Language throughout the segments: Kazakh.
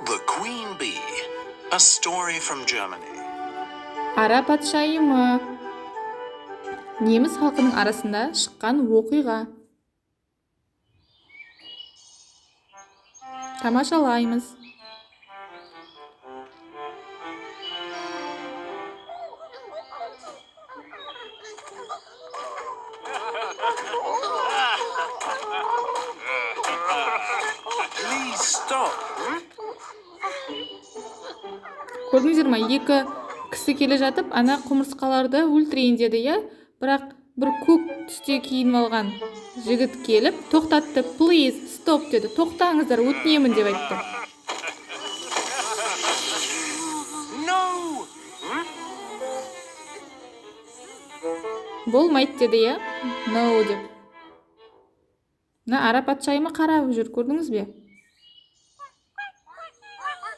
The Queen Bee, a story from Germany. Ара патшайымы. Неміс халқының арасында шыққан оқиға. Тамашалаймыз. Please stop. Көрдіңіздер ма, екі кісі келе жатып, ана құмырсқаларды өлтірейін деді, иә? Бірақ бір көк түсте киініп алған жігіт келіп, тоқтатты. Please stop деді. Тоқтаңыздар, өтінемін деп айтты. No! Болмайды деді, иә? No деп. Мына ара патшайымы қарап жүр, көрдіңіз бе?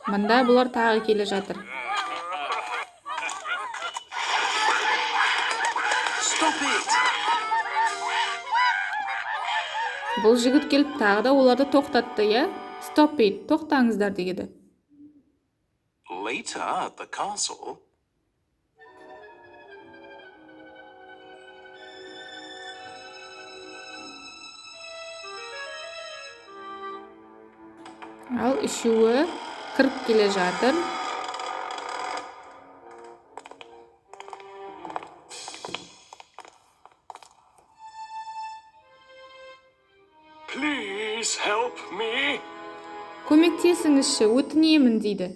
Мында бұлар тағы келе жатыр. Stop it! Бұл жігіт келіп тағы да оларды тоқтатты, иә? Stop it, тоқтаңыздар деді. Later at the castle, Ал үшеуі кіріп келе жатыр. please help me. Көмектесіңізші, өтінемін дейді.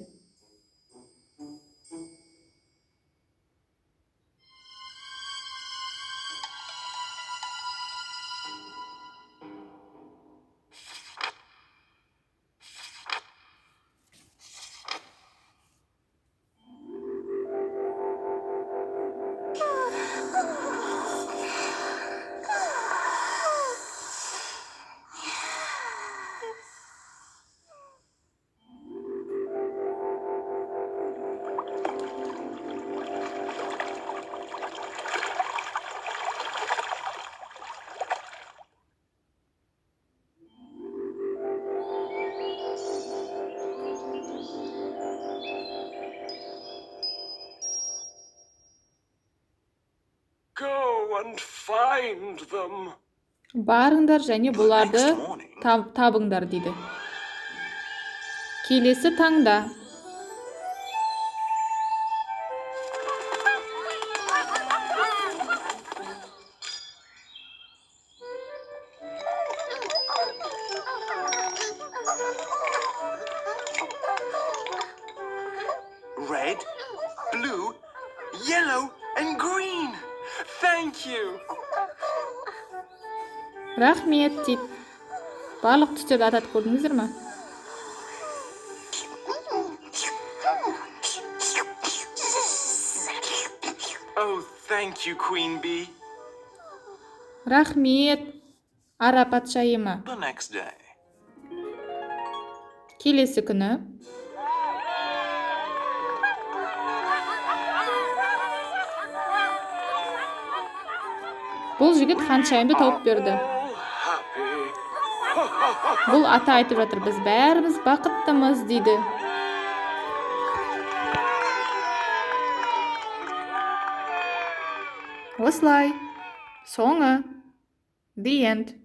Go and find them. Барыңдар және бұларды табыңдар дейді. Келесі таңда. Red, blue, yellow, and green. Thank you. Рахмет дейді. Барлық түстерді атады, көрдіңіздер ме? Oh, thank you, Queen Bee. Рахмет, ара патшайымы. The next day. Келесі күні. Бұл жігіт ханшайымды тауып берді. Бұл ата айтып жатыр, біз бәріміз бақыттымыз дейді. Осылай. Соңы. The end.